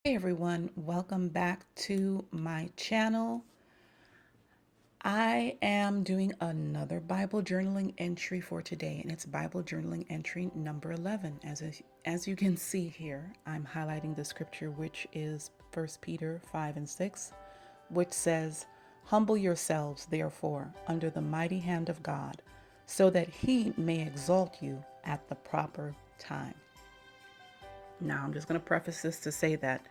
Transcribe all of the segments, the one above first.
Hey everyone, welcome back to my channel. I am doing another Bible journaling entry for today, and it's Bible journaling entry number 11. As you can see here, I'm highlighting the scripture, which is 1 Peter 5 and 6, which says, "Humble yourselves, therefore, under the mighty hand of God, so that he may exalt you at the proper time." Now, I'm just going to preface this to say that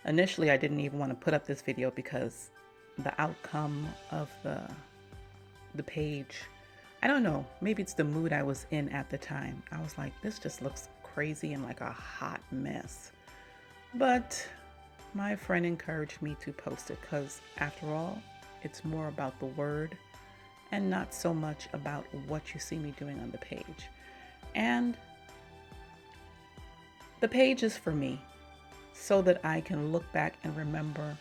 initially I didn't even want to put up this video because the outcome of the page, I don't know, maybe it's the mood I was in at the time. I was like, this just looks crazy and like a hot mess. But my friend encouraged me to post it because after all, it's more about the word and not so much about what you see me doing on the page. And the page is for me, so that I can look back and remember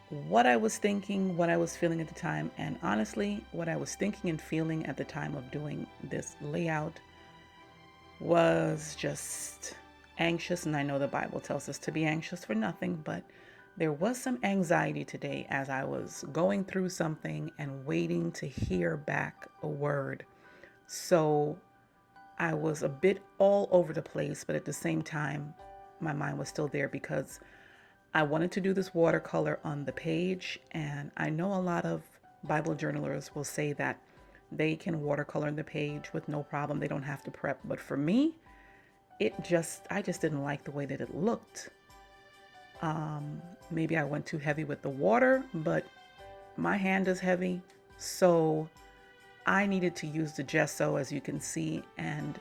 what I was thinking, what I was feeling at the time. And honestly, what I was thinking and feeling at the time of doing this layout was just anxious. And I know the Bible tells us to be anxious for nothing, but there was some anxiety today as I was going through something and waiting to hear back a word. So I was a bit all over the place, but at the same time, my mind was still there because I wanted to do this watercolor on the page. And I know a lot of Bible journalers will say that they can watercolor on the page with no problem. They don't have to prep. But for me, I just didn't like the way that it looked. Maybe I went too heavy with the water, but my hand is heavy. So I needed to use the gesso, as you can see, and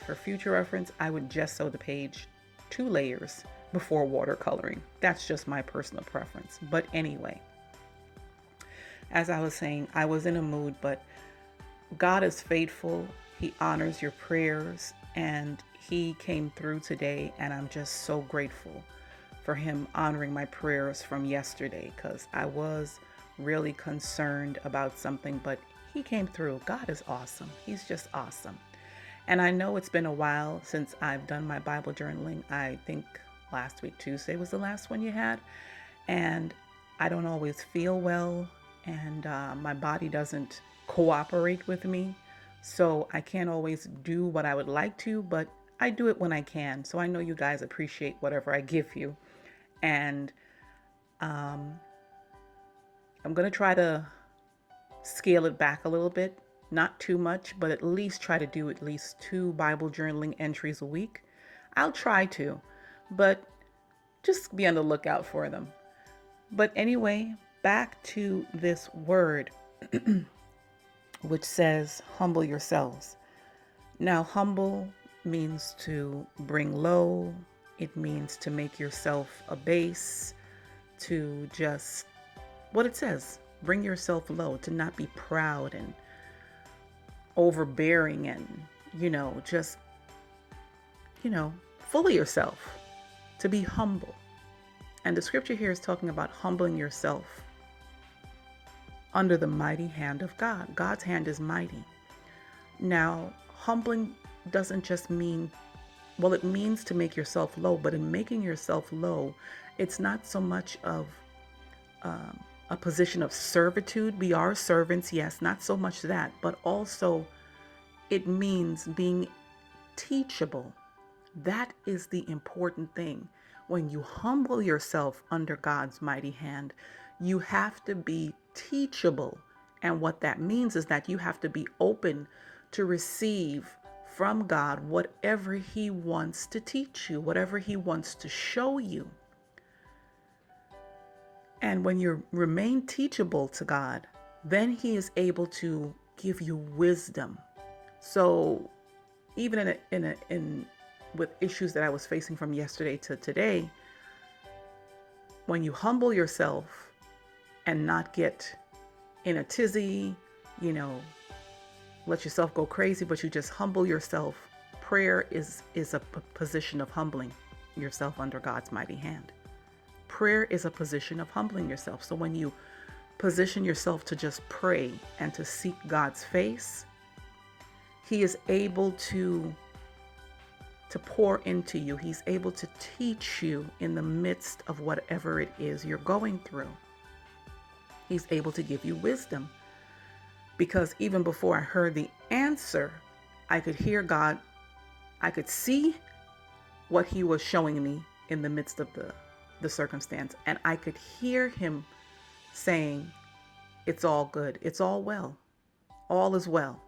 for future reference, I would gesso the page 2 layers before watercoloring. That's just my personal preference. But anyway, as I was saying, I was in a mood, but God is faithful. He honors your prayers, and he came through today, and I'm just so grateful for him honoring my prayers from yesterday because I was really concerned about something, but he came through. God is awesome. He's just awesome. And I know it's been a while since I've done my Bible journaling. I think last week, Tuesday, was the last one you had. And I don't always feel well, and my body doesn't cooperate with me. So I can't always do what I would like to, but I do it when I can. So I know you guys appreciate whatever I give you. And I'm going to try to scale it back a little bit, not too much, but at least try to do at least 2 Bible journaling entries a week. I'll try to, but just be on the lookout for them. But anyway, back to this word, which says, humble yourselves. Now, humble means to bring low. It means to make yourself a base, to just, what it says, bring yourself low, to not be proud and overbearing and, just, full of yourself, to be humble. And the scripture here is talking about humbling yourself under the mighty hand of God. God's hand is mighty. Now, humbling doesn't just mean, well, it means to make yourself low, but in making yourself low, it's not so much of a position of servitude. We are servants, yes, not so much that, but also it means being teachable. That is the important thing. When you humble yourself under God's mighty hand, you have to be teachable. And what that means is that you have to be open to receive from God whatever he wants to teach you, whatever he wants to show you. And when you remain teachable to God, then he is able to give you wisdom. So even with issues that I was facing from yesterday to today, when you humble yourself and not get in a tizzy, let yourself go crazy, but you just humble yourself, prayer is a position of humbling yourself under God's mighty hand. Prayer is a position of humbling yourself. So when you position yourself to just pray and to seek God's face, he is able to to pour into you. He's able to teach you in the midst of whatever it is you're going through. He's able to give you wisdom. Because even before I heard the answer, I could hear God. I could see what he was showing me in the midst of the circumstance. And I could hear him saying, it's all good. It's all well. All is well.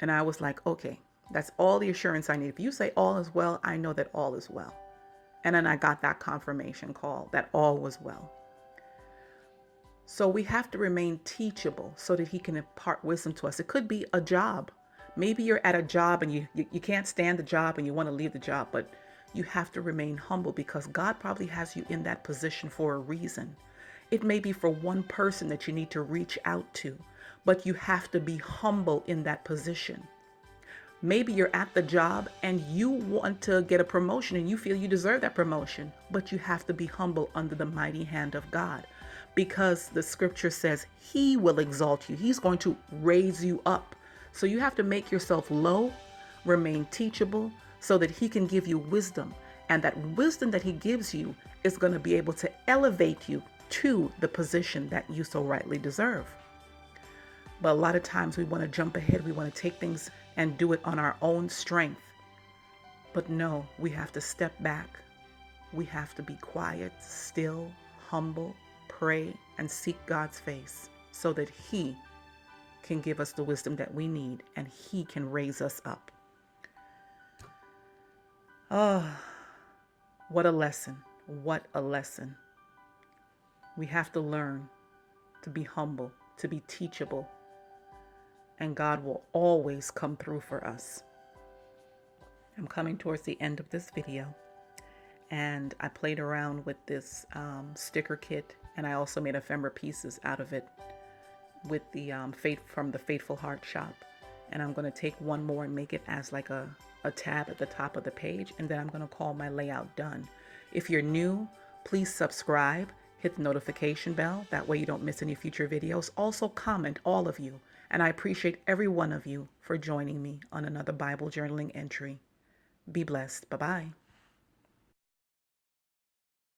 And I was like, okay, that's all the assurance I need. If you say all is well, I know that all is well. And then I got that confirmation call that all was well. So we have to remain teachable so that he can impart wisdom to us. It could be a job. Maybe you're at a job and you can't stand the job and you want to leave the job, but you have to remain humble because God probably has you in that position for a reason. It may be for one person that you need to reach out to, but you have to be humble in that position. Maybe you're at the job and you want to get a promotion and you feel you deserve that promotion, but you have to be humble under the mighty hand of God because the scripture says he will exalt you. He's going to raise you up. So you have to make yourself low, remain teachable so that he can give you wisdom. And that wisdom that he gives you is going to be able to elevate you to the position that you so rightly deserve. But a lot of times we want to jump ahead. We want to take things and do it on our own strength. But no, we have to step back. We have to be quiet, still, humble, pray, and seek God's face so that he can give us the wisdom that we need and he can raise us up. Oh, what a lesson. What a lesson. We have to learn to be humble, to be teachable, and God will always come through for us. I'm coming towards the end of this video, and I played around with this sticker kit, and I also made ephemera pieces out of it with the from the Faithful Heart shop. And I'm going to take one more and make it as like a tab at the top of the page, and then I'm going to call my layout done. If you're new, please subscribe, hit the notification bell. That way you don't miss any future videos. Also comment, all of you. And I appreciate every one of you for joining me on another Bible journaling entry. Be blessed. Bye-bye.